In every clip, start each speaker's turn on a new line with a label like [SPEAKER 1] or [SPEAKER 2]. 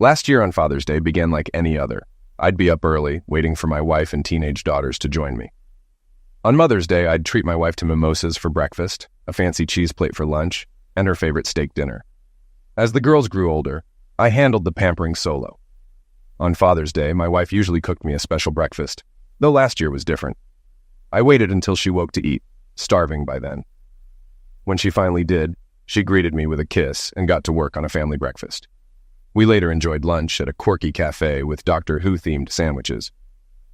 [SPEAKER 1] Last year on Father's Day began like any other. I'd be up early, waiting for my wife and teenage daughters to join me. On Mother's Day, I'd treat my wife to mimosas for breakfast, a fancy cheese plate for lunch, and her favorite steak dinner. As the girls grew older, I handled the pampering solo. On Father's Day, my wife usually cooked me a special breakfast, though last year was different. I waited until she woke to eat, starving by then. When she finally did, she greeted me with a kiss and got to work on a family breakfast. We later enjoyed lunch at a quirky cafe with Doctor Who-themed sandwiches.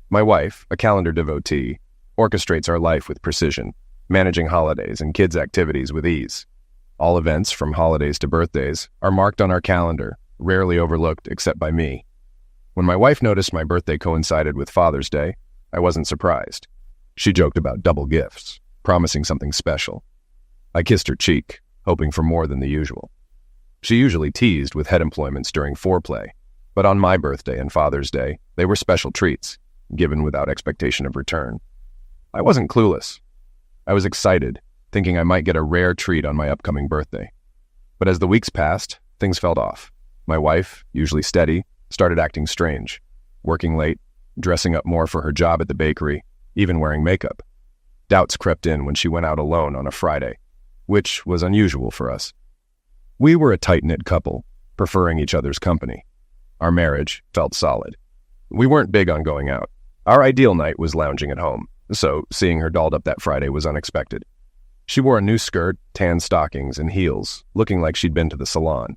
[SPEAKER 1] My wife, a calendar devotee, orchestrates our life with precision, managing holidays and kids' activities with ease. All events, from holidays to birthdays, are marked on our calendar, rarely overlooked except by me. When my wife noticed my birthday coincided with Father's Day, I wasn't surprised. She joked about double gifts, promising something special. I kissed her cheek, hoping for more than the usual. She usually teased with head employments during foreplay, but on my birthday and Father's Day, they were special treats, given without expectation of return. I wasn't clueless. I was excited, thinking I might get a rare treat on my upcoming birthday. But as the weeks passed, things felt off. My wife, usually steady, started acting strange, working late, dressing up more for her job at the bakery, even wearing makeup. Doubts crept in when she went out alone on a Friday, which was unusual for us. We were a tight-knit couple, preferring each other's company. Our marriage felt solid. We weren't big on going out. Our ideal night was lounging at home, so seeing her dolled up that Friday was unexpected. She wore a new skirt, tan stockings, and heels, looking like she'd been to the salon.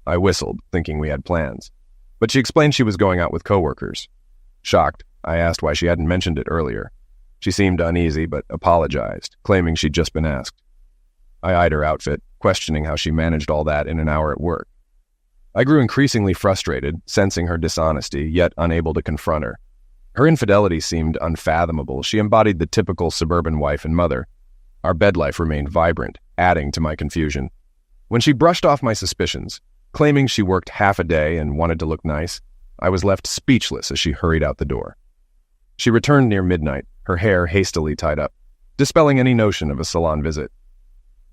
[SPEAKER 1] I whistled, thinking we had plans, but she explained she was going out with coworkers. Shocked, I asked why she hadn't mentioned it earlier. She seemed uneasy but apologized, claiming she'd just been asked. I eyed her outfit, questioning how she managed all that in an hour at work. I grew increasingly frustrated, sensing her dishonesty, yet unable to confront her. Her infidelity seemed unfathomable. She embodied the typical suburban wife and mother. Our bed life remained vibrant, adding to my confusion. When she brushed off my suspicions, claiming she worked half a day and wanted to look nice, I was left speechless as she hurried out the door. She returned near midnight, her hair hastily tied up, dispelling any notion of a salon visit.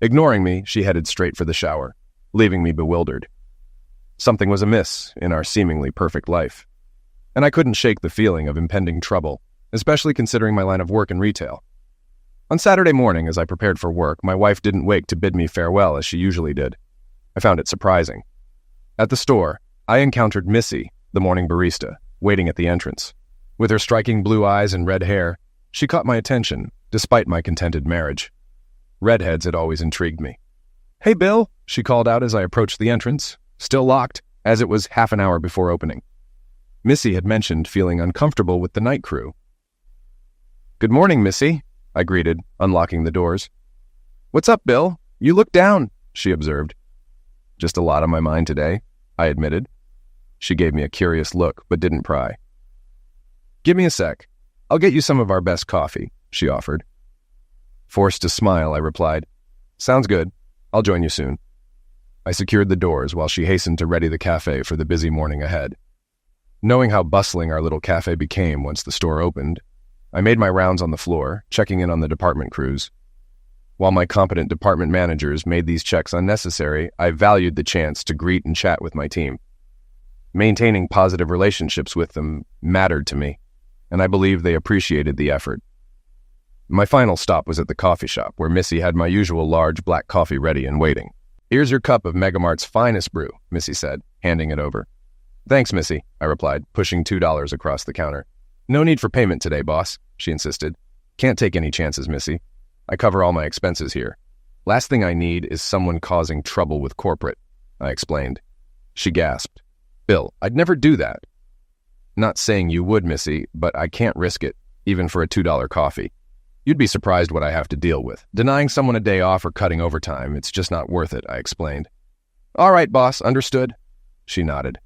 [SPEAKER 1] Ignoring me, she headed straight for the shower, leaving me bewildered. Something was amiss in our seemingly perfect life, and I couldn't shake the feeling of impending trouble, especially considering my line of work in retail. On Saturday morning, as I prepared for work, my wife didn't wake to bid me farewell as she usually did. I found it surprising. At the store, I encountered Missy, the morning barista, waiting at the entrance. With her striking blue eyes and red hair, she caught my attention, despite my contented marriage. Redheads had always intrigued me. "Hey, Bill," she called out as I approached the entrance, still locked, as it was half an hour before opening. Missy had mentioned feeling uncomfortable with the night crew. "Good morning, Missy," I greeted, unlocking the doors. "What's up, Bill? You look down," she observed. "Just a lot on my mind today," I admitted. She gave me a curious look, but didn't pry. "Give me a sec. I'll get you some of our best coffee," she offered. Forced to smile, I replied, "Sounds good. I'll join you soon." I secured the doors while she hastened to ready the cafe for the busy morning ahead. Knowing how bustling our little cafe became once the store opened, I made my rounds on the floor, checking in on the department crews. While my competent department managers made these checks unnecessary, I valued the chance to greet and chat with my team. Maintaining positive relationships with them mattered to me, and I believe they appreciated the effort. My final stop was at the coffee shop, where Missy had my usual large black coffee ready and waiting. "Here's your cup of Megamart's finest brew," Missy said, handing it over. "Thanks, Missy," I replied, pushing $2 across the counter. "No need for payment today, boss," she insisted. "Can't take any chances, Missy. I cover all my expenses here. Last thing I need is someone causing trouble with corporate," I explained. She gasped. "Bill, I'd never do that." "Not saying you would, Missy, but I can't risk it, even for a $2 coffee. You'd be surprised what I have to deal with. Denying someone a day off or cutting overtime, it's just not worth it," I explained. "All right, boss, understood." She nodded.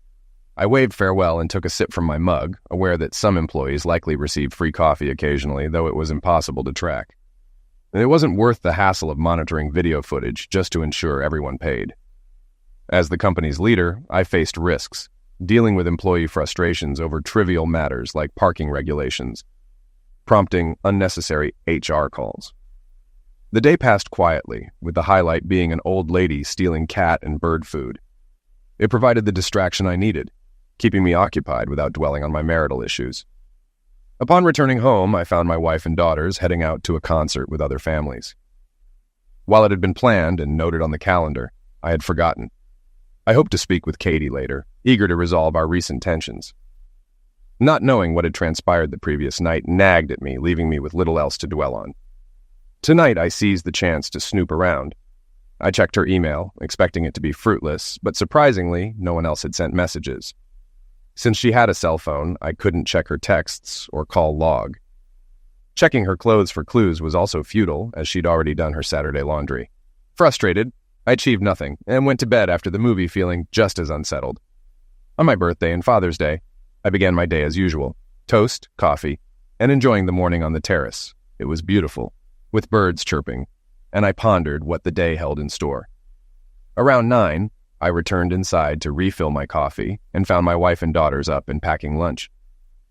[SPEAKER 1] I waved farewell and took a sip from my mug, aware that some employees likely received free coffee occasionally, though it was impossible to track. And it wasn't worth the hassle of monitoring video footage just to ensure everyone paid. As the company's leader, I faced risks, dealing with employee frustrations over trivial matters like parking regulations, prompting unnecessary HR calls. The day passed quietly, with the highlight being an old lady stealing cat and bird food. It provided the distraction I needed, keeping me occupied without dwelling on my marital issues. Upon returning home, I found my wife and daughters heading out to a concert with other families. While it had been planned and noted on the calendar, I had forgotten. I hoped to speak with Katie later, eager to resolve our recent tensions. Not knowing what had transpired the previous night nagged at me, leaving me with little else to dwell on. Tonight, I seized the chance to snoop around. I checked her email, expecting it to be fruitless, but surprisingly, no one else had sent messages. Since she had a cell phone, I couldn't check her texts or call log. Checking her clothes for clues was also futile, as she'd already done her Saturday laundry. Frustrated, I achieved nothing and went to bed after the movie feeling just as unsettled. On my birthday and Father's Day, I began my day as usual, toast, coffee, and enjoying the morning on the terrace. It was beautiful, with birds chirping, and I pondered what the day held in store. Around 9, I returned inside to refill my coffee and found my wife and daughters up and packing lunch.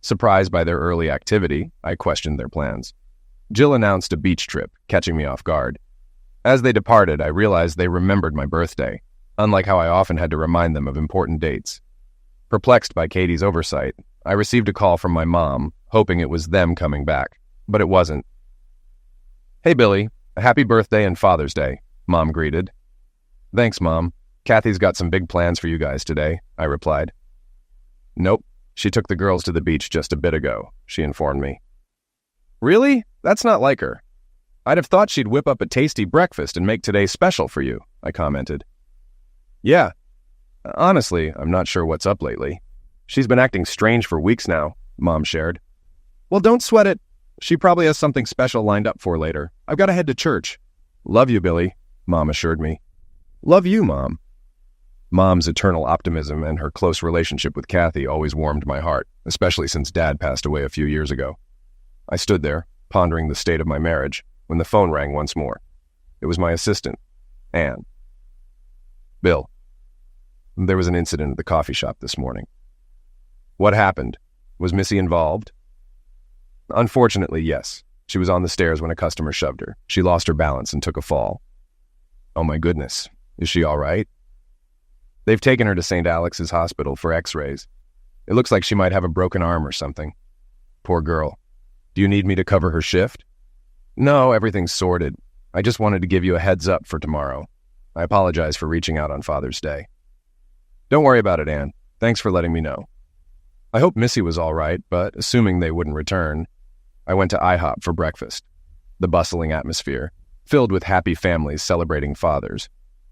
[SPEAKER 1] Surprised by their early activity, I questioned their plans. Jill announced a beach trip, catching me off guard. As they departed, I realized they remembered my birthday, unlike how I often had to remind them of important dates. Perplexed by Katie's oversight, I received a call from my mom, hoping it was them coming back, but it wasn't. "Hey, Billy, a happy birthday and Father's Day," Mom greeted. "Thanks, Mom. Kathy's got some big plans for you guys today," I replied. "Nope, she took the girls to the beach just a bit ago," she informed me. "Really? That's not like her. I'd have thought she'd whip up a tasty breakfast and make today special for you," I commented. "Yeah. Honestly, I'm not sure what's up lately. She's been acting strange for weeks now," Mom shared. "Well, don't sweat it. She probably has something special lined up for later. I've got to head to church." "Love you, Billy," Mom assured me. "Love you, Mom." Mom's eternal optimism and her close relationship with Kathy always warmed my heart, especially since Dad passed away a few years ago. I stood there, pondering the state of my marriage, when the phone rang once more. It was my assistant, Anne. "Bill, there was an incident at the coffee shop this morning." "What happened? Was Missy involved?" "Unfortunately, yes. She was on the stairs when a customer shoved her. She lost her balance and took a fall." "Oh my goodness. Is she all right?" "They've taken her to St. Alex's Hospital for x-rays. It looks like she might have a broken arm or something." "Poor girl. Do you need me to cover her shift?" "No, everything's sorted. I just wanted to give you a heads up for tomorrow. I apologize for reaching out on Father's Day." "Don't worry about it, Anne. Thanks for letting me know." I hoped Missy was all right, but assuming they wouldn't return, I went to IHOP for breakfast. The bustling atmosphere, filled with happy families celebrating fathers,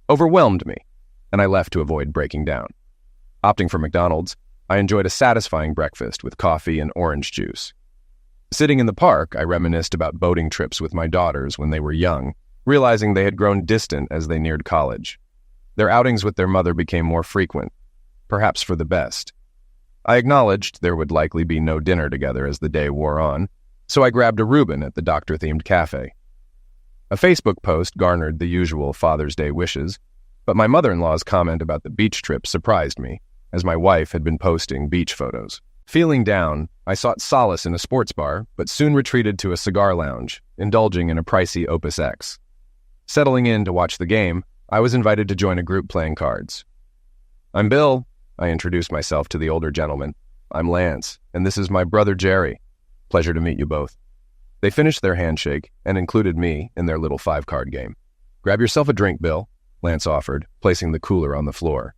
[SPEAKER 1] overwhelmed me, and I left to avoid breaking down. Opting for McDonald's, I enjoyed a satisfying breakfast with coffee and orange juice. Sitting in the park, I reminisced about boating trips with my daughters when they were young, realizing they had grown distant as they neared college. Their outings with their mother became more frequent, perhaps for the best. I acknowledged there would likely be no dinner together as the day wore on, so I grabbed a Reuben at the doctor-themed cafe. A Facebook post garnered the usual Father's Day wishes, but my mother-in-law's comment about the beach trip surprised me, as my wife had been posting beach photos. Feeling down, I sought solace in a sports bar, but soon retreated to a cigar lounge, indulging in a pricey Opus X. Settling in to watch the game, I was invited to join a group playing cards. "I'm Bill," I introduced myself to the older gentleman. "I'm Lance, and this is my brother Jerry. Pleasure to meet you both." They finished their handshake and included me in their little 5-card game. "Grab yourself a drink, Bill," Lance offered, placing the cooler on the floor.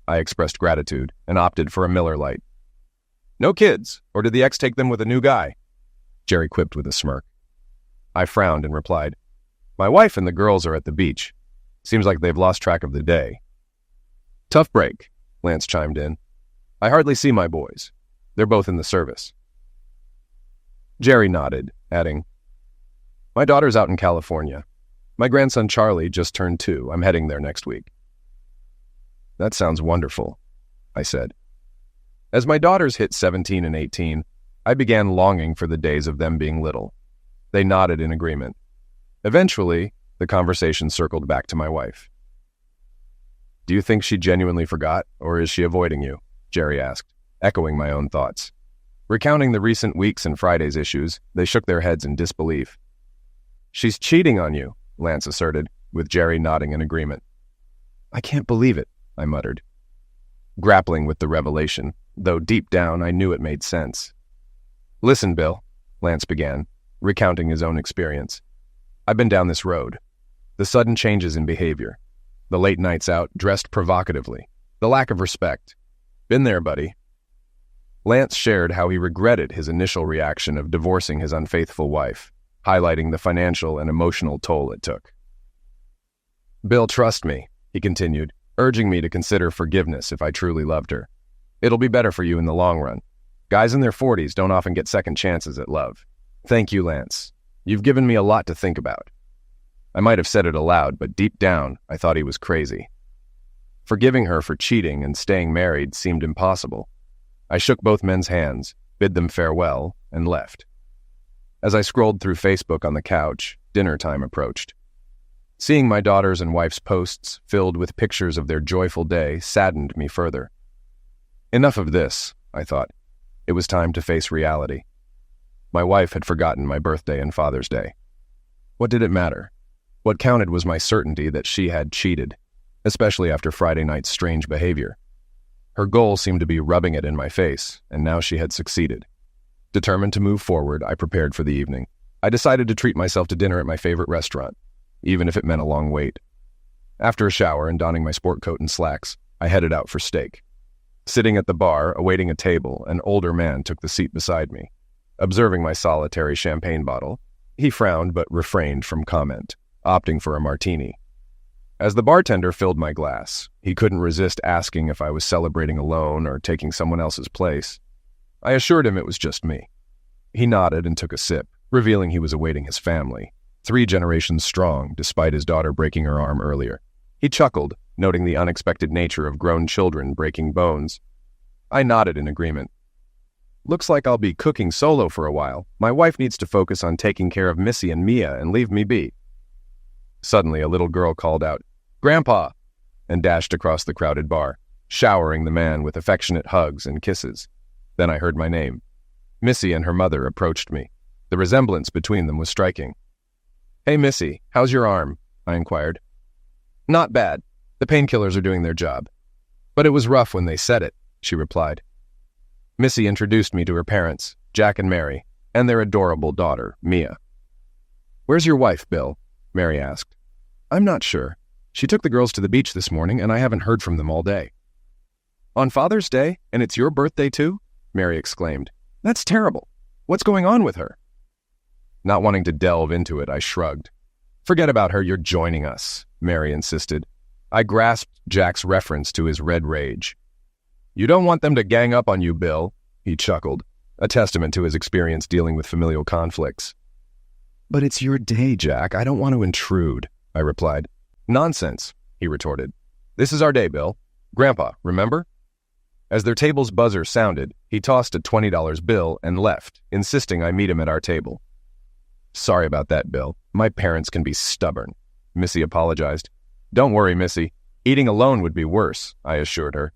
[SPEAKER 1] I expressed gratitude and opted for a Miller Lite. "No kids, or did the ex take them with a new guy?" Jerry quipped with a smirk. I frowned and replied, "My wife and the girls are at the beach. Seems like they've lost track of the day." "Tough break," Lance chimed in. "I hardly see my boys. They're both in the service." Jerry nodded, adding, "My daughter's out in California. My grandson Charlie just turned 2. I'm heading there next week." "That sounds wonderful," I said. As my daughters hit 17 and 18, I began longing for the days of them being little. They nodded in agreement. Eventually, the conversation circled back to my wife. "Do you think she genuinely forgot, or is she avoiding you?" Jerry asked, echoing my own thoughts. Recounting the recent weeks and Friday's issues, they shook their heads in disbelief. "She's cheating on you," Lance asserted, with Jerry nodding in agreement. "I can't believe it," I muttered. Grappling with the revelation, though deep down I knew it made sense. "Listen, Bill," Lance began, recounting his own experience. "I've been down this road. The sudden changes in behavior. The late nights out, dressed provocatively. The lack of respect. Been there, buddy." Lance shared how he regretted his initial reaction of divorcing his unfaithful wife, highlighting the financial and emotional toll it took. "Bill, trust me," he continued, urging me to consider forgiveness if I truly loved her. "It'll be better for you in the long run. Guys in their 40s don't often get second chances at love. Thank you, Lance. You've given me a lot to think about." I might have said it aloud, but deep down, I thought he was crazy. Forgiving her for cheating and staying married seemed impossible. I shook both men's hands, bid them farewell, and left. As I scrolled through Facebook on the couch, dinner time approached. Seeing my daughter's and wife's posts filled with pictures of their joyful day saddened me further. Enough of this, I thought. It was time to face reality. My wife had forgotten my birthday and Father's Day. What did it matter? What counted was my certainty that she had cheated, especially after Friday night's strange behavior. Her goal seemed to be rubbing it in my face, and now she had succeeded. Determined to move forward, I prepared for the evening. I decided to treat myself to dinner at my favorite restaurant, even if it meant a long wait. After a shower and donning my sport coat and slacks, I headed out for steak. Sitting at the bar, awaiting a table, an older man took the seat beside me. Observing my solitary champagne bottle, he frowned but refrained from comment, opting for a martini. As the bartender filled my glass, he couldn't resist asking if I was celebrating alone or taking someone else's place. I assured him it was just me. He nodded and took a sip, revealing he was awaiting his family, 3 generations strong despite his daughter breaking her arm earlier. He chuckled, noting the unexpected nature of grown children breaking bones. I nodded in agreement. "Looks like I'll be cooking solo for a while. My wife needs to focus on taking care of Missy and Mia and leave me be." Suddenly, a little girl called out, "Grandpa!" and dashed across the crowded bar, showering the man with affectionate hugs and kisses. Then I heard my name. Missy and her mother approached me. The resemblance between them was striking. "Hey, Missy, how's your arm?" I inquired. "Not bad. The painkillers are doing their job. But it was rough when they said it," she replied. Missy introduced me to her parents, Jack and Mary, and their adorable daughter, Mia. "Where's your wife, Bill?" Mary asked. "I'm not sure. She took the girls to the beach this morning, and I haven't heard from them all day." "On Father's Day, and it's your birthday too?" Mary exclaimed. "That's terrible. What's going on with her?" Not wanting to delve into it, I shrugged. "Forget about her, you're joining us," Mary insisted. I grasped Jack's reference to his red rage. "You don't want them to gang up on you, Bill," he chuckled, a testament to his experience dealing with familial conflicts. "But it's your day, Jack. I don't want to intrude," I replied. "Nonsense," he retorted. "This is our day, Bill. Grandpa, remember?" As their table's buzzer sounded, he tossed a $20 bill and left, insisting I meet him at our table. "Sorry about that, Bill. My parents can be stubborn," Missy apologized. "Don't worry, Missy. Eating alone would be worse," I assured her.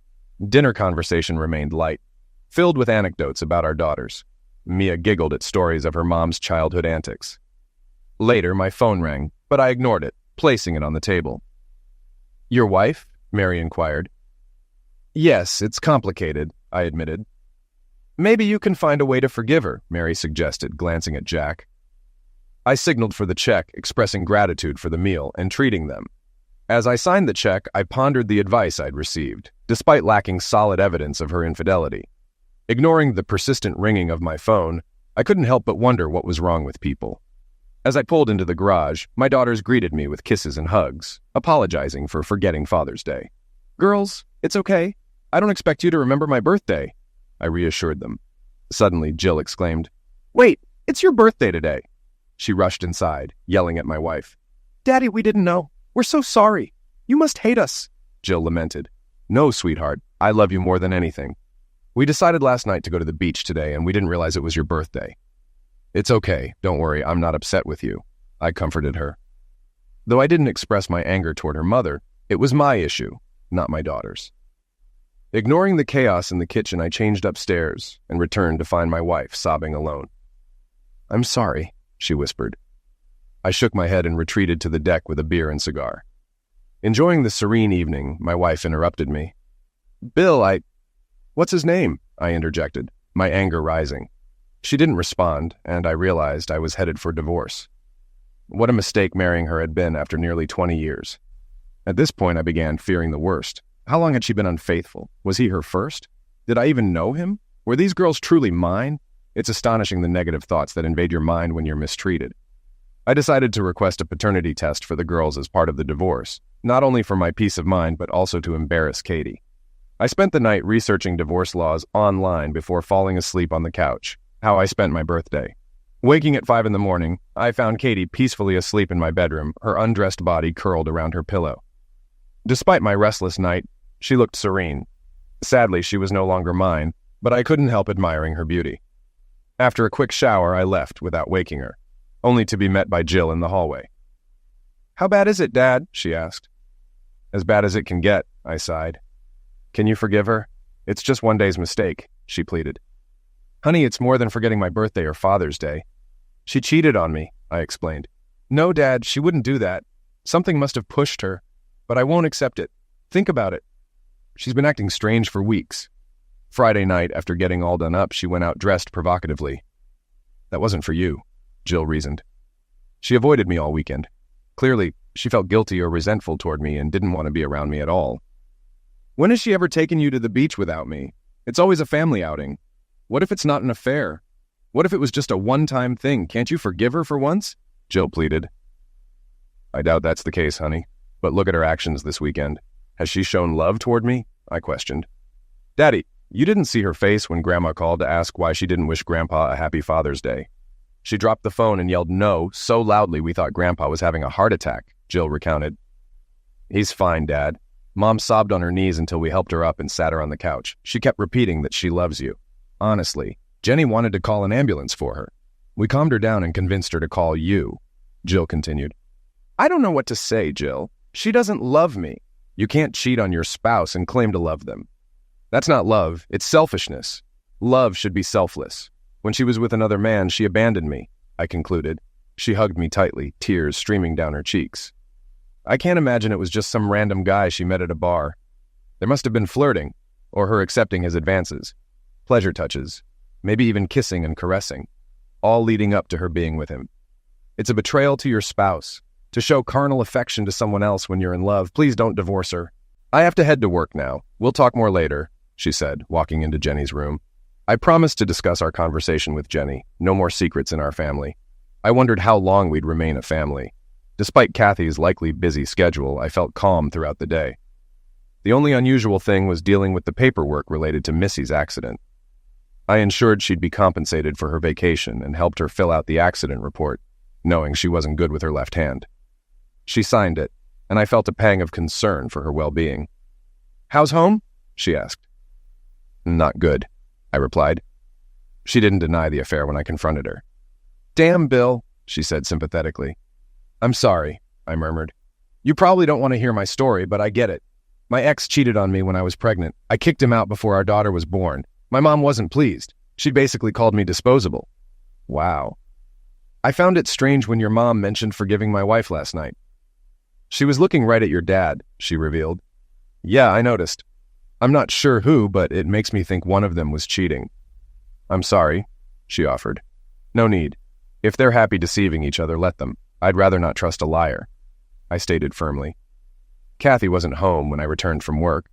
[SPEAKER 1] Dinner conversation remained light, filled with anecdotes about our daughters. Mia giggled at stories of her mom's childhood antics. Later, my phone rang, but I ignored it, placing it on the table. "Your wife?" Mary inquired. "Yes, it's complicated," I admitted. "Maybe you can find a way to forgive her," Mary suggested, glancing at Jack. I signaled for the check, expressing gratitude for the meal and treating them. As I signed the check, I pondered the advice I'd received, despite lacking solid evidence of her infidelity. Ignoring the persistent ringing of my phone, I couldn't help but wonder what was wrong with people. As I pulled into the garage, my daughters greeted me with kisses and hugs, apologizing for forgetting Father's Day. "Girls, it's okay. I don't expect you to remember my birthday," I reassured them. Suddenly, Jill exclaimed, "Wait, it's your birthday today." She rushed inside, yelling at my wife. "Daddy, we didn't know. We're so sorry. You must hate us," Jill lamented. "No, sweetheart, I love you more than anything. We decided last night to go to the beach today, and we didn't realize it was your birthday." "It's okay. Don't worry. I'm not upset with you," I comforted her. Though I didn't express my anger toward her mother, it was my issue, not my daughter's. Ignoring the chaos in the kitchen, I changed upstairs and returned to find my wife sobbing alone. "I'm sorry," she whispered. I shook my head and retreated to the deck with a beer and cigar. Enjoying the serene evening, my wife interrupted me. "Bill, What's his name? I interjected, my anger rising. She didn't respond, and I realized I was headed for divorce. What a mistake marrying her had been after nearly 20 years. At this point, I began fearing the worst. How long had she been unfaithful? Was he her first? Did I even know him? Were these girls truly mine? It's astonishing the negative thoughts that invade your mind when you're mistreated. I decided to request a paternity test for the girls as part of the divorce, not only for my peace of mind, but also to embarrass Katie. I spent the night researching divorce laws online before falling asleep on the couch. How I spent my birthday. Waking at 5 a.m, I found Katie peacefully asleep in my bedroom, her undressed body curled around her pillow. Despite my restless night, she looked serene. Sadly, she was no longer mine, but I couldn't help admiring her beauty. After a quick shower, I left without waking her, only to be met by Jill in the hallway. "How bad is it, Dad?" she asked. "As bad as it can get," I sighed. "Can you forgive her? It's just one day's mistake," she pleaded. "Honey, it's more than forgetting my birthday or Father's Day." "She cheated on me," I explained. "No, Dad, she wouldn't do that. Something must have pushed her, but I won't accept it. Think about it. She's been acting strange for weeks. Friday night, after getting all done up, she went out dressed provocatively." "That wasn't for you," Jill reasoned. "She avoided me all weekend. Clearly, she felt guilty or resentful toward me and didn't want to be around me at all." "When has she ever taken you to the beach without me? It's always a family outing. What if it's not an affair? What if it was just a one-time thing? Can't you forgive her for once?" Jill pleaded. "I doubt that's the case, honey. But look at her actions this weekend. Has she shown love toward me?" I questioned. "Daddy, you didn't see her face when Grandma called to ask why she didn't wish Grandpa a happy Father's Day. She dropped the phone and yelled no so loudly we thought Grandpa was having a heart attack," Jill recounted. "He's fine, Dad. Mom sobbed on her knees until we helped her up and sat her on the couch. She kept repeating that she loves you. Honestly, Jenny wanted to call an ambulance for her. We calmed her down and convinced her to call you," Jill continued. "I don't know what to say, Jill. She doesn't love me. You can't cheat on your spouse and claim to love them. That's not love, it's selfishness. Love should be selfless. When she was with another man, she abandoned me," I concluded. She hugged me tightly, tears streaming down her cheeks. "I can't imagine it was just some random guy she met at a bar. There must have been flirting, or her accepting his advances. Pleasure touches, maybe even kissing and caressing, all leading up to her being with him. It's a betrayal to your spouse. To show carnal affection to someone else when you're in love, please don't divorce her. I have to head to work now. We'll talk more later," she said, walking into Jenny's room. I promised to discuss our conversation with Jenny. No more secrets in our family. I wondered how long we'd remain a family. Despite Kathy's likely busy schedule, I felt calm throughout the day. The only unusual thing was dealing with the paperwork related to Missy's accident. I ensured she'd be compensated for her vacation and helped her fill out the accident report, knowing she wasn't good with her left hand. She signed it, and I felt a pang of concern for her well-being. "How's home?" she asked. "Not good," I replied. She didn't deny the affair when I confronted her. "Damn, Bill," she said sympathetically. "I'm sorry," I murmured. "You probably don't want to hear my story, but I get it. My ex cheated on me when I was pregnant. I kicked him out before our daughter was born. My mom wasn't pleased. She basically called me disposable." "Wow." "I found it strange when your mom mentioned forgiving my wife last night." "She was looking right at your dad," she revealed. "Yeah, I noticed. I'm not sure who, but it makes me think one of them was cheating." "I'm sorry," she offered. "No need. If they're happy deceiving each other, let them. I'd rather not trust a liar," I stated firmly. Kathy wasn't home when I returned from work.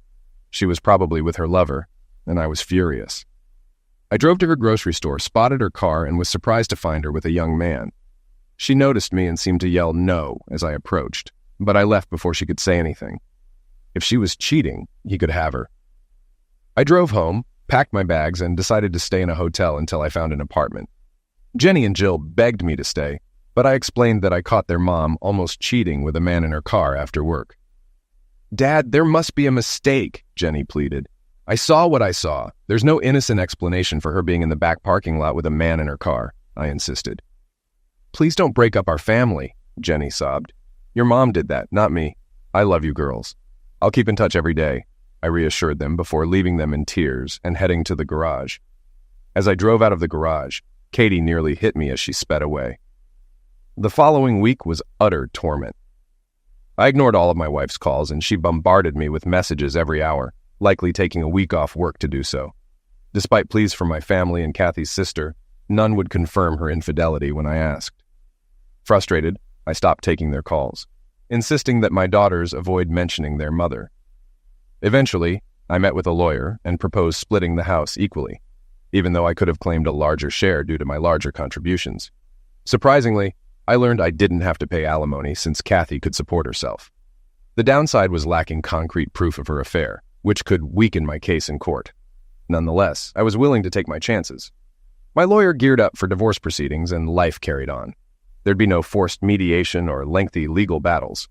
[SPEAKER 1] She was probably with her lover, and I was furious. I drove to her grocery store, spotted her car, and was surprised to find her with a young man. She noticed me and seemed to yell no as I approached, but I left before she could say anything. If she was cheating, he could have her. I drove home, packed my bags, and decided to stay in a hotel until I found an apartment. Jenny and Jill begged me to stay, but I explained that I caught their mom almost cheating with a man in her car after work. "Dad, there must be a mistake," Jenny pleaded. "I saw what I saw. There's no innocent explanation for her being in the back parking lot with a man in her car," I insisted. "Please don't break up our family," Jenny sobbed. "Your mom did that, not me. I love you girls. I'll keep in touch every day," I reassured them before leaving them in tears and heading to the garage. As I drove out of the garage, Katie nearly hit me as she sped away. The following week was utter torment. I ignored all of my wife's calls, and she bombarded me with messages every hour. likely taking a week off work to do so. Despite pleas from my family and Kathy's sister, none would confirm her infidelity when I asked. Frustrated, I stopped taking their calls, insisting that my daughters avoid mentioning their mother. Eventually, I met with a lawyer and proposed splitting the house equally, even though I could have claimed a larger share due to my larger contributions. Surprisingly, I learned I didn't have to pay alimony since Kathy could support herself. The downside was lacking concrete proof of her affair, which could weaken my case in court. Nonetheless, I was willing to take my chances. My lawyer geared up for divorce proceedings and life carried on. There'd be no forced mediation or lengthy legal battles.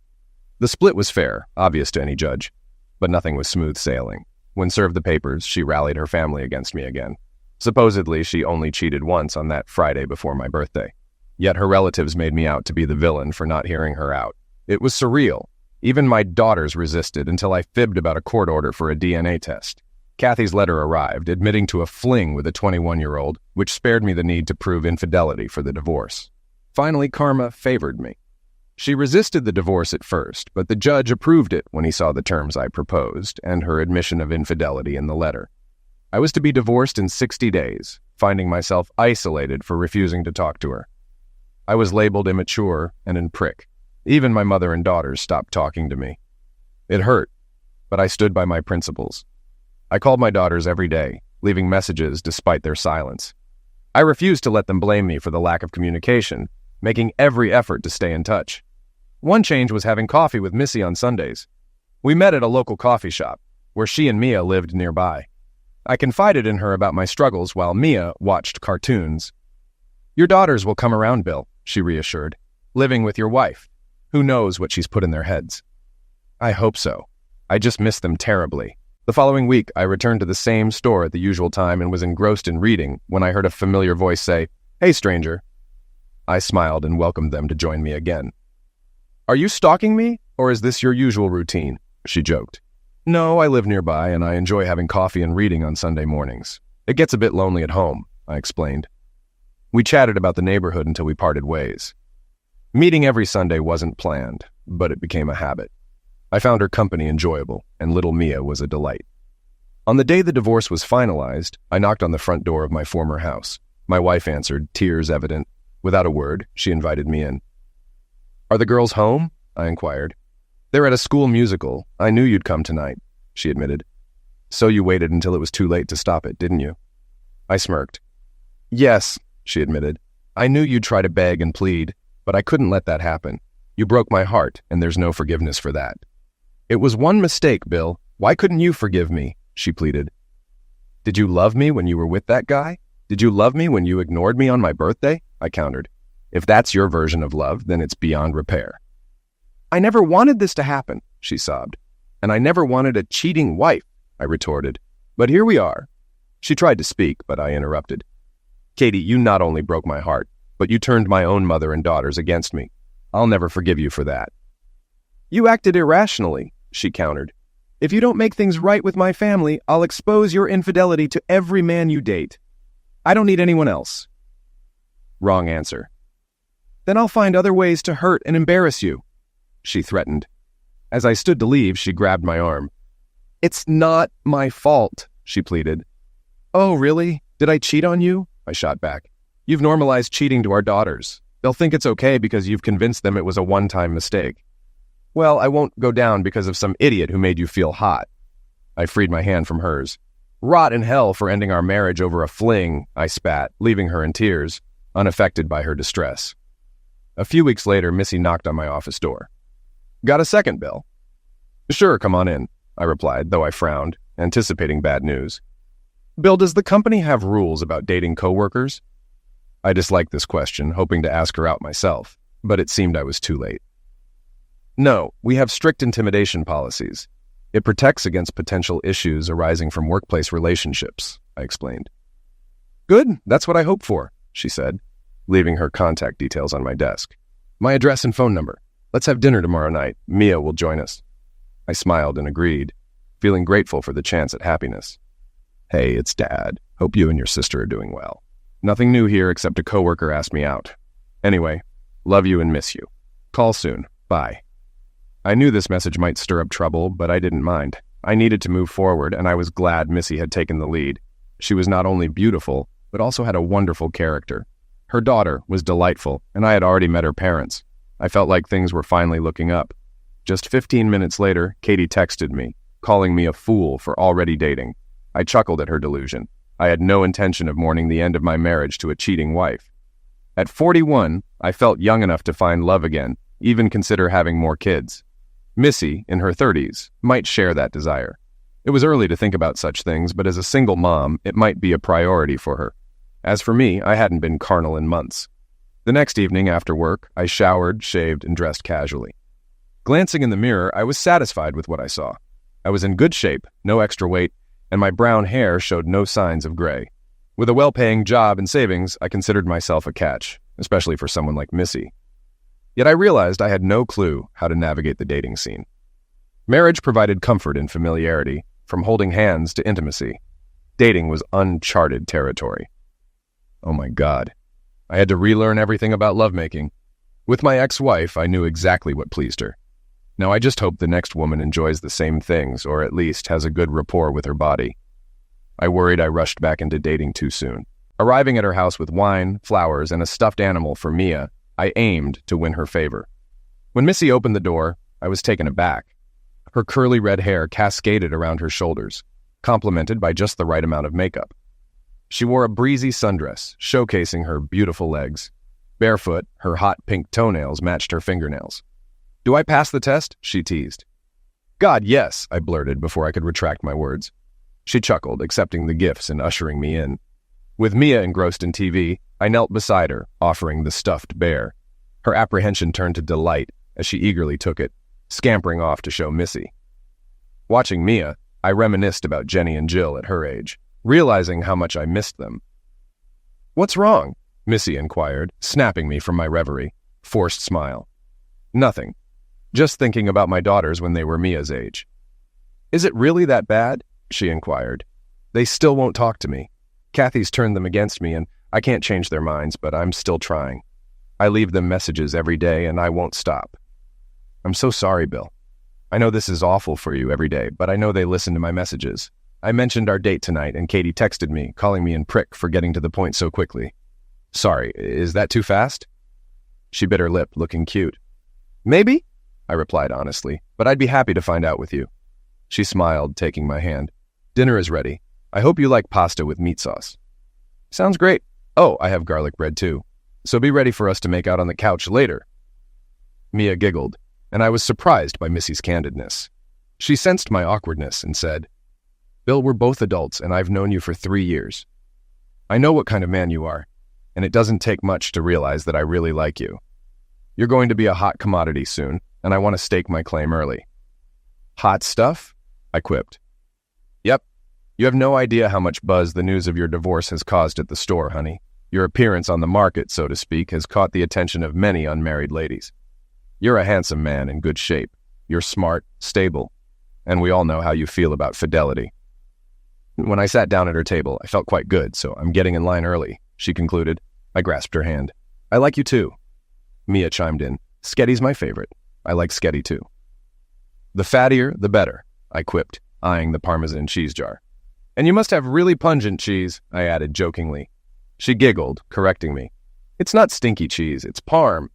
[SPEAKER 1] The split was fair, obvious to any judge, but nothing was smooth sailing. When served the papers, she rallied her family against me again. Supposedly, she only cheated once on that Friday before my birthday. Yet her relatives made me out to be the villain for not hearing her out. It was surreal. Even my daughters resisted until I fibbed about a court order for a DNA test. Kathy's letter arrived, admitting to a fling with a 21-year-old, which spared me the need to prove infidelity for the divorce. Finally, karma favored me. She resisted the divorce at first, but the judge approved it when he saw the terms I proposed and her admission of infidelity in the letter. I was to be divorced in 60 days, finding myself isolated for refusing to talk to her. I was labeled immature and a prick. Even my mother and daughters stopped talking to me. It hurt, but I stood by my principles. I called my daughters every day, leaving messages despite their silence. I refused to let them blame me for the lack of communication, making every effort to stay in touch. One change was having coffee with Missy on Sundays. We met at a local coffee shop, where she and Mia lived nearby. I confided in her about my struggles while Mia watched cartoons. "Your daughters will come around, Bill," she reassured. "Living with your wife. Who knows what she's put in their heads?" I hope so. I just missed them terribly. The following week, I returned to the same store at the usual time and was engrossed in reading when I heard a familiar voice say, "Hey, stranger." I smiled and welcomed them to join me again. "Are you stalking me, or is this your usual routine?" she joked. "No, I live nearby and I enjoy having coffee and reading on Sunday mornings. It gets a bit lonely at home," I explained. We chatted about the neighborhood until we parted ways. Meeting every Sunday wasn't planned, but it became a habit. I found her company enjoyable, and little Mia was a delight. On the day the divorce was finalized, I knocked on the front door of my former house. My wife answered, tears evident. Without a word, she invited me in. "Are the girls home?" I inquired. "They're at a school musical. I knew you'd come tonight," she admitted. "So you waited until it was too late to stop it, didn't you?" I smirked. "Yes," she admitted. "I knew you'd try to beg and plead, but I couldn't let that happen. You broke my heart, and there's no forgiveness for that." "It was one mistake, Bill. Why couldn't you forgive me?" she pleaded. "Did you love me when you were with that guy? Did you love me when you ignored me on my birthday?" I countered. "If that's your version of love, then it's beyond repair." "I never wanted this to happen," she sobbed. "And I never wanted a cheating wife," I retorted. "But here we are." She tried to speak, but I interrupted. "Katie, you not only broke my heart, but you turned my own mother and daughters against me. I'll never forgive you for that." "You acted irrationally," she countered. "If you don't make things right with my family, I'll expose your infidelity to every man you date. I don't need anyone else." Wrong answer. "Then I'll find other ways to hurt and embarrass you," she threatened. As I stood to leave, she grabbed my arm. "It's not my fault," she pleaded. "Oh, really? Did I cheat on you?" I shot back. "You've normalized cheating to our daughters. They'll think it's okay because you've convinced them it was a one-time mistake." "Well, I won't go down because of some idiot who made you feel hot." I freed my hand from hers. "Rot in hell for ending our marriage over a fling," I spat, leaving her in tears, unaffected by her distress. A few weeks later, Missy knocked on my office door. "Got a second, Bill?" "Sure, come on in," I replied, though I frowned, anticipating bad news. "Bill, does the company have rules about dating coworkers?" I disliked this question, hoping to ask her out myself, but it seemed I was too late. "No, we have strict intimidation policies. It protects against potential issues arising from workplace relationships," I explained. "Good, that's what I hoped for," she said, leaving her contact details on my desk. "My address and phone number. Let's have dinner tomorrow night. Mia will join us." I smiled and agreed, feeling grateful for the chance at happiness. "Hey, it's Dad. Hope you and your sister are doing well. Nothing new here except a coworker asked me out. Anyway, love you and miss you. Call soon. Bye." I knew this message might stir up trouble, but I didn't mind. I needed to move forward, and I was glad Missy had taken the lead. She was not only beautiful, but also had a wonderful character. Her daughter was delightful, and I had already met her parents. I felt like things were finally looking up. Just 15 minutes later, Katie texted me, calling me a fool for already dating. I chuckled at her delusion. I had no intention of mourning the end of my marriage to a cheating wife. At 41, I felt young enough to find love again, even consider having more kids. Missy, in her 30s, might share that desire. It was early to think about such things, but as a single mom, it might be a priority for her. As for me, I hadn't been carnal in months. The next evening after work, I showered, shaved, and dressed casually. Glancing in the mirror, I was satisfied with what I saw. I was in good shape, no extra weight, and my brown hair showed no signs of gray. With a well-paying job and savings, I considered myself a catch, especially for someone like Missy. Yet I realized I had no clue how to navigate the dating scene. Marriage provided comfort and familiarity, from holding hands to intimacy. Dating was uncharted territory. Oh my God. I had to relearn everything about lovemaking. With my ex-wife, I knew exactly what pleased her. Now I just hope the next woman enjoys the same things, or at least has a good rapport with her body. I worried I rushed back into dating too soon. Arriving at her house with wine, flowers, and a stuffed animal for Mia, I aimed to win her favor. When Missy opened the door, I was taken aback. Her curly red hair cascaded around her shoulders, complemented by just the right amount of makeup. She wore a breezy sundress, showcasing her beautiful legs. Barefoot, her hot pink toenails matched her fingernails. "Do I pass the test?" she teased. "God, yes," I blurted before I could retract my words. She chuckled, accepting the gifts and ushering me in. With Mia engrossed in TV, I knelt beside her, offering the stuffed bear. Her apprehension turned to delight as she eagerly took it, scampering off to show Missy. Watching Mia, I reminisced about Jenny and Jill at her age, realizing how much I missed them. "What's wrong?" Missy inquired, snapping me from my reverie. Forced smile. "Nothing. Just thinking about my daughters when they were Mia's age." "Is it really that bad?" she inquired. "They still won't talk to me. Kathy's turned them against me, and I can't change their minds, but I'm still trying. I leave them messages every day, and I won't stop." "I'm so sorry, Bill. I know this is awful for you every day, but I know they listen to my messages. I mentioned our date tonight, and Katie texted me, calling me a prick for getting to the point so quickly. Sorry, is that too fast?" She bit her lip, looking cute. "Maybe," I replied honestly, "but I'd be happy to find out with you." She smiled, taking my hand. "Dinner is ready. I hope you like pasta with meat sauce." "Sounds great. Oh, I have garlic bread too. So be ready for us to make out on the couch later." Mia giggled, and I was surprised by Missy's candidness. She sensed my awkwardness and said, "Bill, we're both adults, and I've known you for 3 years. I know what kind of man you are, and it doesn't take much to realize that I really like you. You're going to be a hot commodity soon, and I want to stake my claim early." "Hot stuff?" I quipped. "Yep. You have no idea how much buzz the news of your divorce has caused at the store, honey. Your appearance on the market, so to speak, has caught the attention of many unmarried ladies. You're a handsome man in good shape. You're smart, stable, and we all know how you feel about fidelity." When I sat down at her table, I felt quite good, so I'm getting in line early, she concluded. I grasped her hand. "I like you too." Mia chimed in. "Sketty's my favorite. I like Sketty too." "The fattier, the better," I quipped, eyeing the Parmesan cheese jar. "And you must have really pungent cheese," I added jokingly. She giggled, correcting me. "It's not stinky cheese, it's Parm."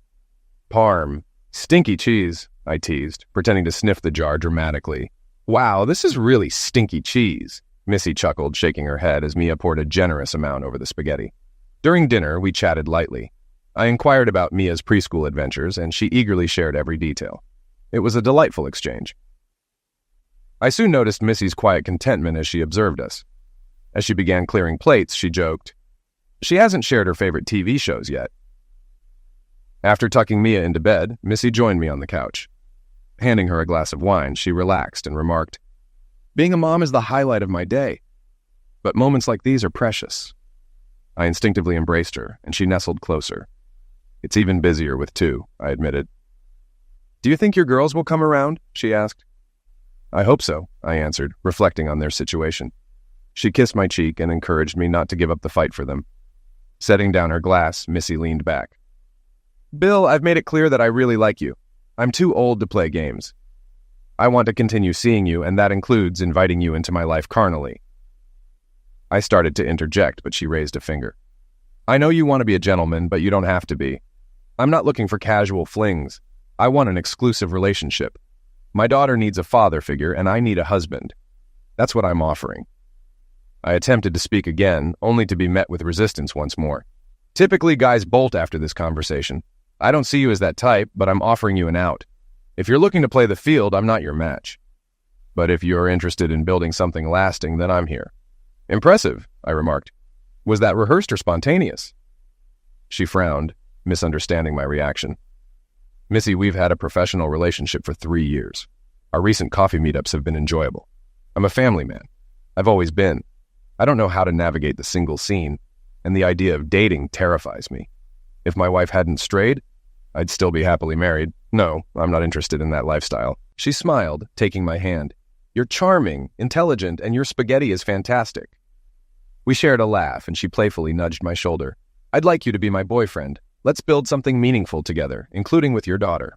[SPEAKER 1] "Stinky cheese," I teased, pretending to sniff the jar dramatically. "Wow, this is really stinky cheese," Missy chuckled, shaking her head as Mia poured a generous amount over the spaghetti. During dinner, we chatted lightly. I inquired about Mia's preschool adventures, and she eagerly shared every detail. It was a delightful exchange. I soon noticed Missy's quiet contentment as she observed us. As she began clearing plates, she joked, "She hasn't shared her favorite TV shows yet." After tucking Mia into bed, Missy joined me on the couch. Handing her a glass of wine, she relaxed and remarked, "Being a mom is the highlight of my day. But moments like these are precious." I instinctively embraced her, and she nestled closer. "It's even busier with 2, I admitted. "Do you think your girls will come around?" she asked. "I hope so," I answered, reflecting on their situation. She kissed my cheek and encouraged me not to give up the fight for them. Setting down her glass, Missy leaned back. "Bill, I've made it clear that I really like you. I'm too old to play games." I want to continue seeing you, and that includes inviting you into my life carnally. I started to interject, but she raised a finger. I know you want to be a gentleman, but you don't have to be. I'm not looking for casual flings. I want an exclusive relationship. My daughter needs a father figure, and I need a husband. That's what I'm offering. I attempted to speak again, only to be met with resistance once more. Typically, guys bolt after this conversation. I don't see you as that type, but I'm offering you an out. If you're looking to play the field, I'm not your match. But if you're interested in building something lasting, then I'm here. Impressive, I remarked. Was that rehearsed or spontaneous? She frowned, misunderstanding my reaction. Missy, we've had a professional relationship for 3 years. Our recent coffee meetups have been enjoyable. I'm a family man. I've always been. I don't know how to navigate the single scene, and the idea of dating terrifies me. If my wife hadn't strayed, I'd still be happily married. No, I'm not interested in that lifestyle. She smiled, taking my hand. You're charming, intelligent, and your spaghetti is fantastic. We shared a laugh, and she playfully nudged my shoulder. I'd like you to be my boyfriend. Let's build something meaningful together, including with your daughter.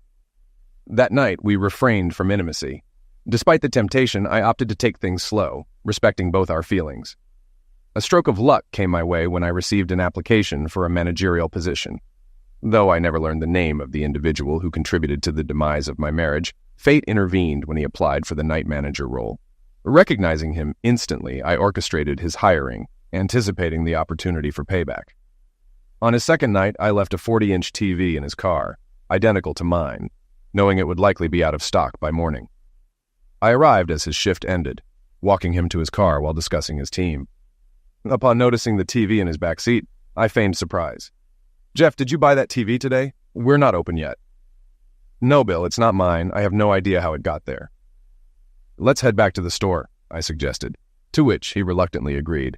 [SPEAKER 1] That night, we refrained from intimacy. Despite the temptation, I opted to take things slow, respecting both our feelings. A stroke of luck came my way when I received an application for a managerial position. Though I never learned the name of the individual who contributed to the demise of my marriage, fate intervened when he applied for the night manager role. Recognizing him instantly, I orchestrated his hiring, anticipating the opportunity for payback. On his second night, I left a 40-inch TV in his car, identical to mine, knowing it would likely be out of stock by morning. I arrived as his shift ended, walking him to his car while discussing his team. Upon noticing the TV in his back seat, I feigned surprise. Jeff, did you buy that TV today? We're not open yet. No, Bill, it's not mine. I have no idea how it got there. Let's head back to the store, I suggested, to which he reluctantly agreed.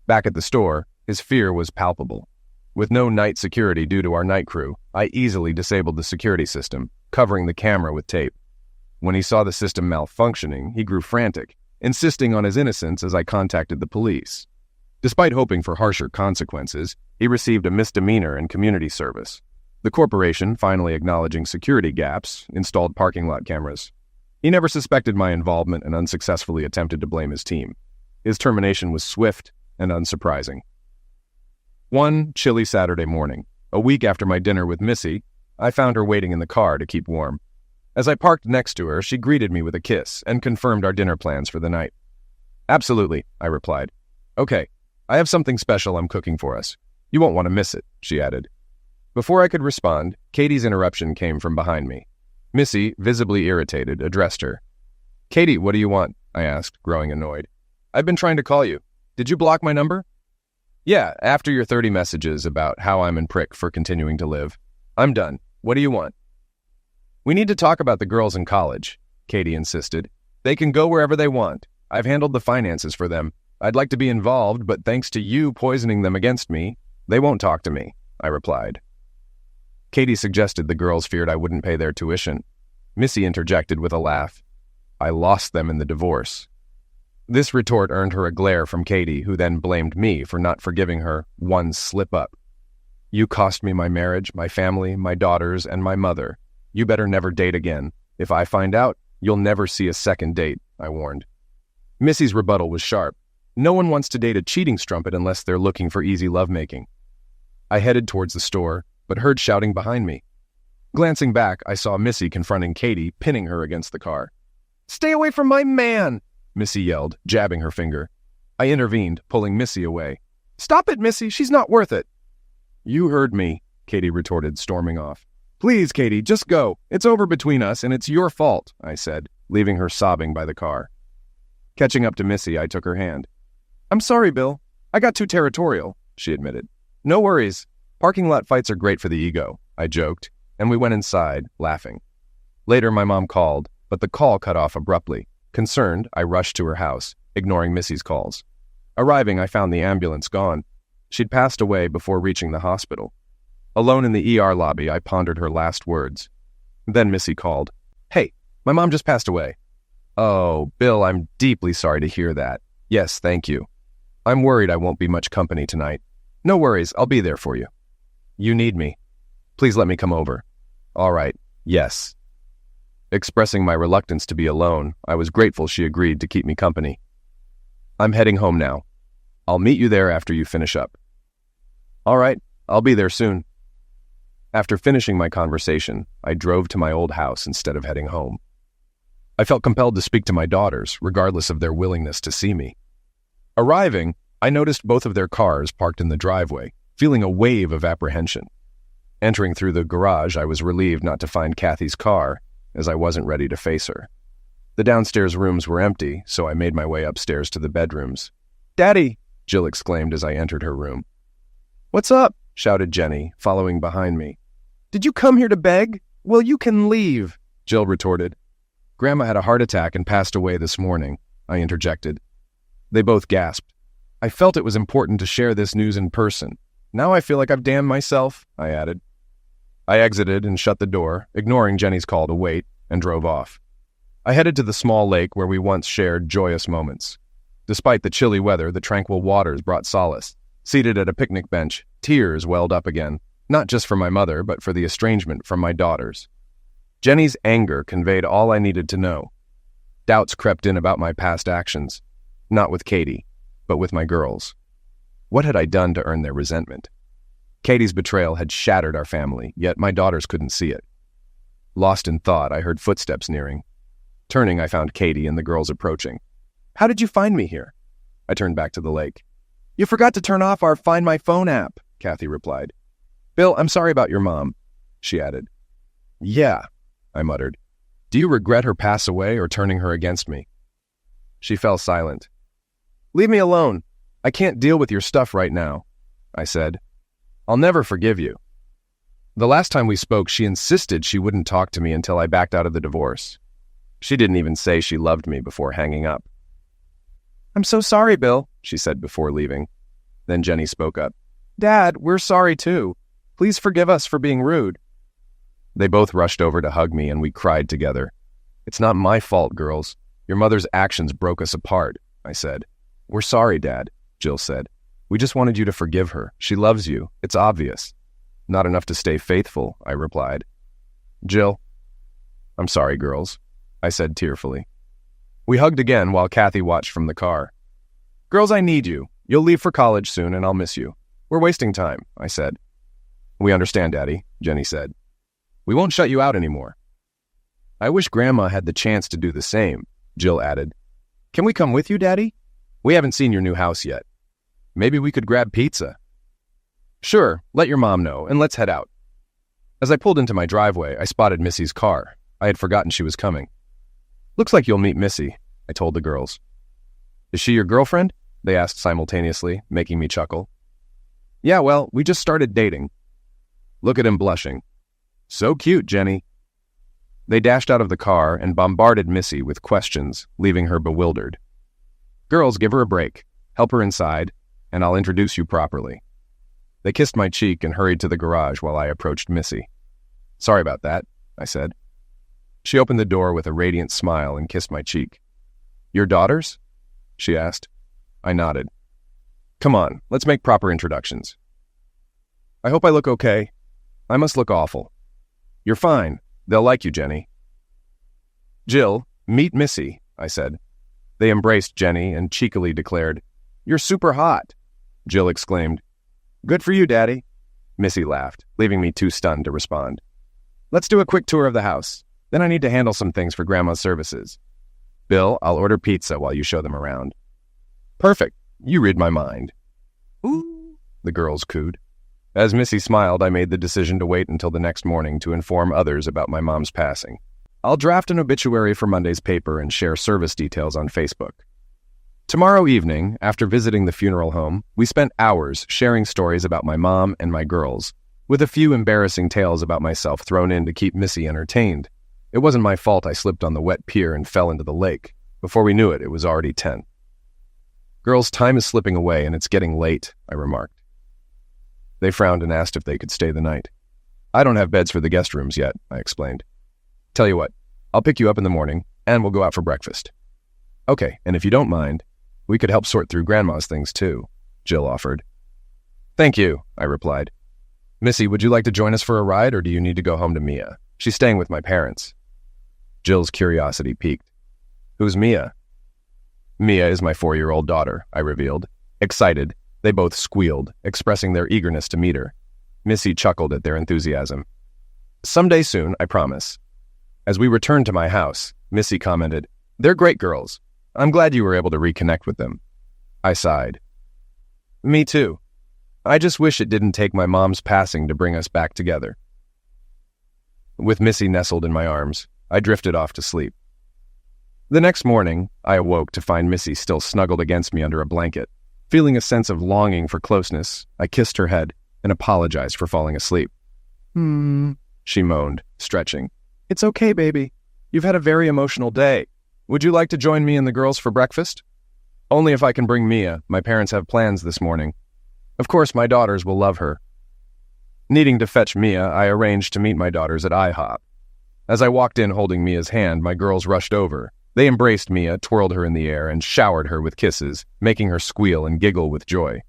[SPEAKER 1] Back at the store, his fear was palpable. With no night security due to our night crew, I easily disabled the security system, covering the camera with tape. When he saw the system malfunctioning, he grew frantic, insisting on his innocence as I contacted the police. Despite hoping for harsher consequences, he received a misdemeanor in community service. The corporation, finally acknowledging security gaps, installed parking lot cameras. He never suspected my involvement and unsuccessfully attempted to blame his team. His termination was swift and unsurprising. One chilly Saturday morning, a week after my dinner with Missy, I found her waiting in the car to keep warm. As I parked next to her, she greeted me with a kiss and confirmed our dinner plans for the night. Absolutely, I replied. Okay, I have something special I'm cooking for us. You won't want to miss it, she added. Before I could respond, Katie's interruption came from behind me. Missy, visibly irritated, addressed her. Katie, what do you want? I asked, growing annoyed. I've been trying to call you. Did you block my number? Yeah, after your 30 messages about how I'm in prick for continuing to live. I'm done. What do you want? We need to talk about the girls in college, Katie insisted. They can go wherever they want. I've handled the finances for them. I'd like to be involved, but thanks to you poisoning them against me, they won't talk to me, I replied. Katie suggested the girls feared I wouldn't pay their tuition. Missy interjected with a laugh. I lost them in the divorce. This retort earned her a glare from Katie, who then blamed me for not forgiving her one slip-up. You cost me my marriage, my family, my daughters, and my mother. You better never date again. If I find out, you'll never see a second date, I warned. Missy's rebuttal was sharp. No one wants to date a cheating strumpet unless they're looking for easy lovemaking. I headed towards the store, but heard shouting behind me. Glancing back, I saw Missy confronting Katie, pinning her against the car. Stay away from my man, Missy yelled, jabbing her finger. I intervened, pulling Missy away. Stop it, Missy, she's not worth it. You heard me, Katie retorted, storming off. Please, Katie, just go. It's over between us, and it's your fault, I said, leaving her sobbing by the car. Catching up to Missy, I took her hand. I'm sorry, Bill. I got too territorial, she admitted. No worries. Parking lot fights are great for the ego, I joked, and we went inside, laughing. Later, my mom called, but the call cut off abruptly. Concerned, I rushed to her house, ignoring Missy's calls. Arriving, I found the ambulance gone. She'd passed away before reaching the hospital. Alone in the ER lobby, I pondered her last words. Then Missy called. Hey, my mom just passed away. Oh, Bill, I'm deeply sorry to hear that. Yes, thank you. I'm worried I won't be much company tonight. No worries, I'll be there for you. You need me. Please let me come over. All right, yes. Expressing my reluctance to be alone, I was grateful she agreed to keep me company. I'm heading home now. I'll meet you there after you finish up. All right, I'll be there soon. After finishing my conversation, I drove to my old house instead of heading home. I felt compelled to speak to my daughters, regardless of their willingness to see me. Arriving, I noticed both of their cars parked in the driveway, feeling a wave of apprehension. Entering through the garage, I was relieved not to find Kathy's car, as I wasn't ready to face her. The downstairs rooms were empty, so I made my way upstairs to the bedrooms. "Daddy!" Jill exclaimed as I entered her room. "What's up?" shouted Jenny, following behind me. "Did you come here to beg? Well, you can leave," Jill retorted. "Grandma had a heart attack and passed away this morning," I interjected. They both gasped. I felt it was important to share this news in person. "Now I feel like I've damned myself," I added. I exited and shut the door, ignoring Jenny's call to wait, and drove off. I headed to the small lake where we once shared joyous moments. Despite the chilly weather, the tranquil waters brought solace. Seated at a picnic bench, tears welled up again, not just for my mother, but for the estrangement from my daughters. Jenny's anger conveyed all I needed to know. Doubts crept in about my past actions, not with Katie, but with my girls. What had I done to earn their resentment? Katie's betrayal had shattered our family, yet my daughters couldn't see it. Lost in thought, I heard footsteps nearing. Turning, I found Katie and the girls approaching. "How did you find me here?" I turned back to the lake. "You forgot to turn off our Find My Phone app," Kathy replied. "Bill, I'm sorry about your mom," she added. "Yeah," I muttered. "Do you regret her pass away or turning her against me?" She fell silent. "Leave me alone. I can't deal with your stuff right now," I said. "I'll never forgive you." The last time we spoke, she insisted she wouldn't talk to me until I backed out of the divorce. She didn't even say she loved me before hanging up. "I'm so sorry, Bill," she said before leaving. Then Jenny spoke up. "Dad, we're sorry too. Please forgive us for being rude." They both rushed over to hug me and we cried together. "It's not my fault, girls. Your mother's actions broke us apart," I said. "We're sorry, Dad," Jill said. "We just wanted you to forgive her. She loves you. It's obvious." "Not enough to stay faithful," I replied. "Jill." "I'm sorry, girls," I said tearfully. We hugged again while Kathy watched from the car. "Girls, I need you. You'll leave for college soon and I'll miss you. We're wasting time," I said. "We understand, Daddy," Jenny said. "We won't shut you out anymore." "I wish Grandma had the chance to do the same," Jill added. "Can we come with you, Daddy? We haven't seen your new house yet. Maybe we could grab pizza." "Sure, let your mom know, and let's head out." As I pulled into my driveway, I spotted Missy's car. I had forgotten she was coming. "Looks like you'll meet Missy," I told the girls. "Is she your girlfriend?" they asked simultaneously, making me chuckle. "Yeah, well, we just started dating." Look at him blushing. "So cute, Jenny." They dashed out of the car and bombarded Missy with questions, leaving her bewildered. "Girls, give her a break. Help her inside, and I'll introduce you properly." They kissed my cheek and hurried to the garage while I approached Missy. "Sorry about that," I said. She opened the door with a radiant smile and kissed my cheek. "Your daughters?" she asked. I nodded. "Come on, let's make proper introductions." "I hope I look okay." "I must look awful." "You're fine. They'll like you, Jenny." "Jill, meet Missy," I said. They embraced Jenny and cheekily declared, "You're super hot." Jill exclaimed, "Good for you, Daddy." Missy laughed, leaving me too stunned to respond. "Let's do a quick tour of the house. Then I need to handle some things for Grandma's services. Bill, I'll order pizza while you show them around." "Perfect. You read my mind." "Ooh," the girls cooed. As Missy smiled, I made the decision to wait until the next morning to inform others about my mom's passing. I'll draft an obituary for Monday's paper and share service details on Facebook. Tomorrow evening, after visiting the funeral home, we spent hours sharing stories about my mom and my girls, with a few embarrassing tales about myself thrown in to keep Missy entertained. It wasn't my fault I slipped on the wet pier and fell into the lake. Before we knew it, it was already 10. "Girls, time is slipping away and it's getting late," I remarked. They frowned and asked if they could stay the night. "I don't have beds for the guest rooms yet," I explained. "Tell you what, I'll pick you up in the morning and we'll go out for breakfast." "Okay, and if you don't mind, we could help sort through Grandma's things too," Jill offered. "Thank you," I replied. "Missy, would you like to join us for a ride or do you need to go home to Mia? She's staying with my parents." Jill's curiosity piqued. Who's Mia? Mia is my 4-year-old daughter, I revealed. Excited, they both squealed, expressing their eagerness to meet her. Missy chuckled at their enthusiasm. Someday soon, I promise. As we returned to my house, Missy commented, They're great girls. I'm glad you were able to reconnect with them. I sighed. Me too. I just wish it didn't take my mom's passing to bring us back together. With Missy nestled in my arms, I drifted off to sleep. The next morning, I awoke to find Missy still snuggled against me under a blanket. Feeling a sense of longing for closeness, I kissed her head and apologized for falling asleep. She moaned, stretching. It's okay, baby. You've had a very emotional day. Would you like to join me and the girls for breakfast? Only if I can bring Mia. My parents have plans this morning. Of course, my daughters will love her. Needing to fetch Mia, I arranged to meet my daughters at IHOP. As I walked in holding Mia's hand, my girls rushed over. They embraced Mia, twirled her in the air, and showered her with kisses, making her squeal and giggle with joy.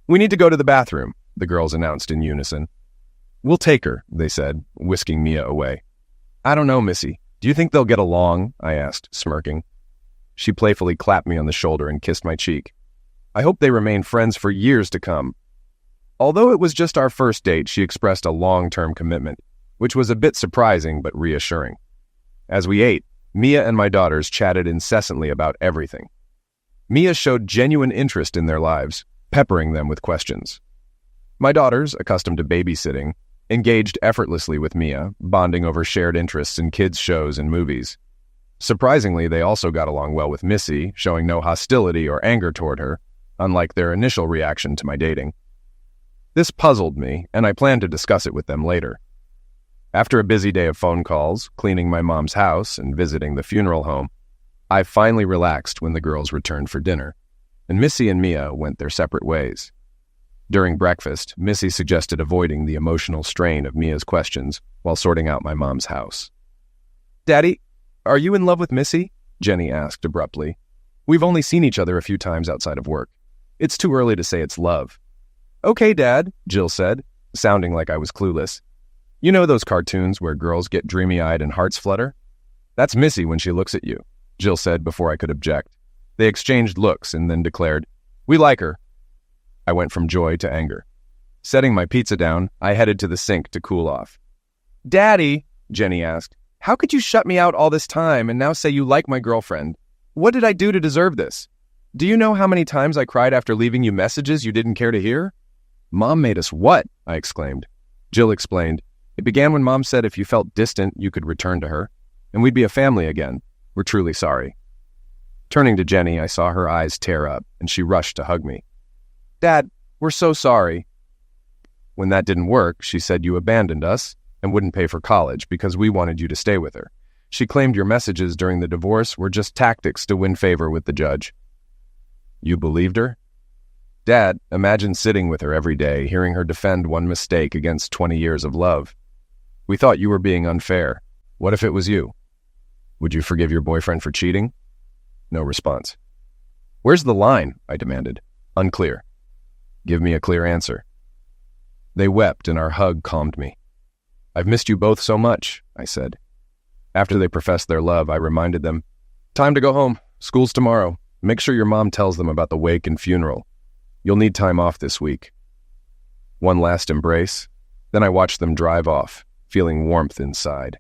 [SPEAKER 1] We need to go to the bathroom, the girls announced in unison. We'll take her, they said, whisking Mia away. I don't know, Missy. Do you think they'll get along? I asked, smirking. She playfully clapped me on the shoulder and kissed my cheek. I hope they remain friends for years to come. Although it was just our first date, she expressed a long-term commitment, which was a bit surprising but reassuring. As we ate, Mia and my daughters chatted incessantly about everything. Mia showed genuine interest in their lives, peppering them with questions. My daughters, accustomed to babysitting, engaged effortlessly with Mia, bonding over shared interests in kids' shows and movies. Surprisingly, they also got along well with Missy, showing no hostility or anger toward her, unlike their initial reaction to my dating. This puzzled me, and I planned to discuss it with them later. After a busy day of phone calls, cleaning my mom's house, and visiting the funeral home, I finally relaxed when the girls returned for dinner, and Missy and Mia went their separate ways. During breakfast, Missy suggested avoiding the emotional strain of Mia's questions while sorting out my mom's house. Daddy, are you in love with Missy? Jenny asked abruptly. We've only seen each other a few times outside of work. It's too early to say it's love. Okay, Dad, Jill said, sounding like I was clueless. You know those cartoons where girls get dreamy-eyed and hearts flutter? That's Missy when she looks at you, Jill said before I could object. They exchanged looks and then declared, We like her. I went from joy to anger. Setting my pizza down, I headed to the sink to cool off. Daddy, Jenny asked, how could you shut me out all this time and now say you like my girlfriend? What did I do to deserve this? Do you know how many times I cried after leaving you messages you didn't care to hear? Mom made us what? I exclaimed. Jill explained. It began when Mom said if you felt distant, you could return to her, and we'd be a family again. We're truly sorry. Turning to Jenny, I saw her eyes tear up, and she rushed to hug me. Dad, we're so sorry. When that didn't work, she said you abandoned us and wouldn't pay for college because we wanted you to stay with her. She claimed your messages during the divorce were just tactics to win favor with the judge. You believed her? Dad, imagine sitting with her every day, hearing her defend one mistake against 20 years of love. We thought you were being unfair. What if it was you? Would you forgive your boyfriend for cheating? No response. Where's the line? I demanded. Unclear. Give me a clear answer. They wept, and our hug calmed me. I've missed you both so much, I said. After they professed their love, I reminded them, Time to go home. School's tomorrow. Make sure your mom tells them about the wake and funeral. You'll need time off this week. One last embrace, then I watched them drive off, feeling warmth inside.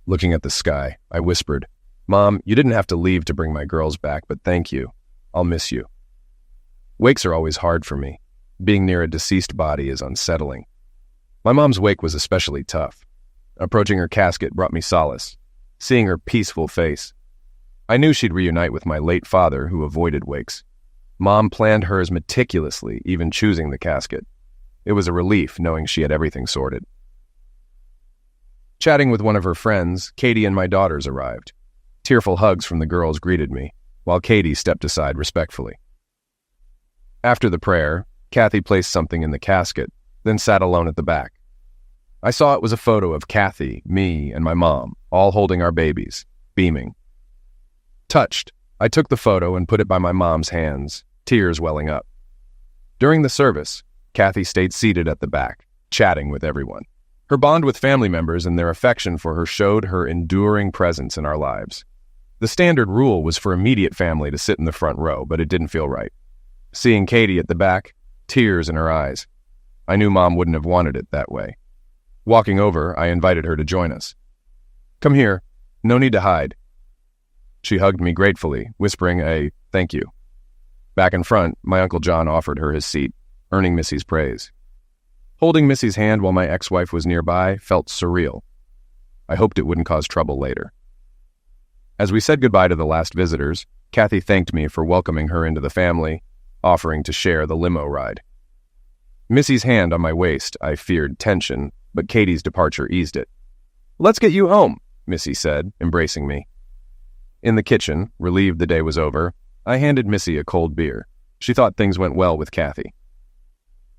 [SPEAKER 1] Looking at the sky, I whispered, Mom, you didn't have to leave to bring my girls back, but thank you. I'll miss you. Wakes are always hard for me. Being near a deceased body is unsettling. My mom's wake was especially tough. Approaching her casket brought me solace, seeing her peaceful face. I knew she'd reunite with my late father, who avoided wakes. Mom planned hers meticulously, even choosing the casket. It was a relief knowing she had everything sorted. Chatting with one of her friends, Katie and my daughters arrived. Tearful hugs from the girls greeted me, while Katie stepped aside respectfully. After the prayer, Kathy placed something in the casket, then sat alone at the back. I saw it was a photo of Kathy, me, and my mom, all holding our babies, beaming. Touched, I took the photo and put it by my mom's hands, tears welling up. During the service, Kathy stayed seated at the back, chatting with everyone. Her bond with family members and their affection for her showed her enduring presence in our lives. The standard rule was for immediate family to sit in the front row, but it didn't feel right. Seeing Katie at the back, tears in her eyes. I knew Mom wouldn't have wanted it that way. Walking over, I invited her to join us. "Come here. No need to hide." She hugged me gratefully, whispering a thank you. Back in front, my Uncle John offered her his seat, earning Missy's praise. Holding Missy's hand while my ex-wife was nearby felt surreal. I hoped it wouldn't cause trouble later. As we said goodbye to the last visitors, Kathy thanked me for welcoming her into the family, offering to share the limo ride. Missy's hand on my waist, I feared tension, but Katie's departure eased it. "Let's get you home," Missy said, embracing me. In the kitchen, relieved the day was over, I handed Missy a cold beer. She thought things went well with Kathy.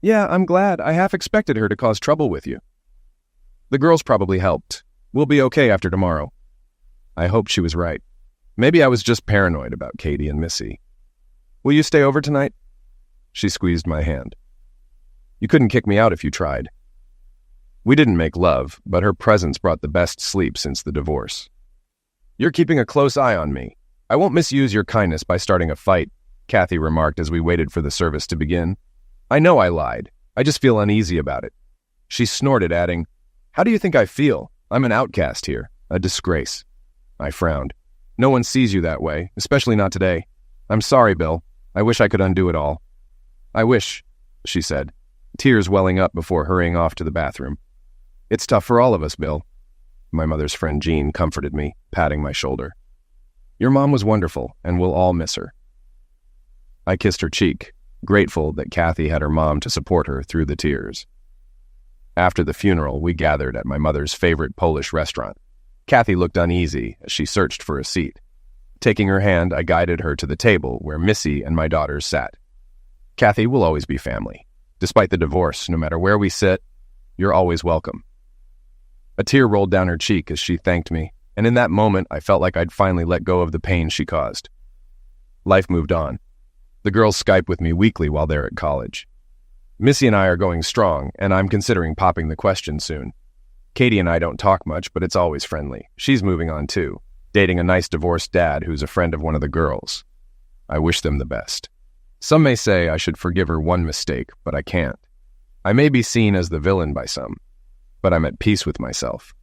[SPEAKER 1] "Yeah, I'm glad. I half expected her to cause trouble with you." "The girls probably helped. We'll be okay after tomorrow." I hoped she was right. Maybe I was just paranoid about Katie and Missy. "Will you stay over tonight?" She squeezed my hand. "You couldn't kick me out if you tried." We didn't make love, but her presence brought the best sleep since the divorce. "You're keeping a close eye on me. I won't misuse your kindness by starting a fight," Kathy remarked as we waited for the service to begin. "I know I lied. I just feel uneasy about it." She snorted, adding, "How do you think I feel? I'm an outcast here, a disgrace." I frowned. "No one sees you that way, especially not today. I'm sorry, Bill. I wish I could undo it all." "I wish," she said, tears welling up before hurrying off to the bathroom. "It's tough for all of us, Bill." My mother's friend Jean comforted me, patting my shoulder. "Your mom was wonderful, and we'll all miss her." I kissed her cheek, grateful that Kathy had her mom to support her through the tears. After the funeral, we gathered at my mother's favorite Polish restaurant. Kathy looked uneasy as she searched for a seat. Taking her hand, I guided her to the table where Missy and my daughters sat. "Kathy, we'll always be family. Despite the divorce, no matter where we sit, you're always welcome." A tear rolled down her cheek as she thanked me, and in that moment I felt like I'd finally let go of the pain she caused. Life moved on. The girls Skype with me weekly while they're at college. Missy and I are going strong, and I'm considering popping the question soon. Katie and I don't talk much, but it's always friendly. She's moving on too, dating a nice divorced dad who's a friend of one of the girls. I wish them the best. Some may say I should forgive her one mistake, but I can't. I may be seen as the villain by some, but I'm at peace with myself.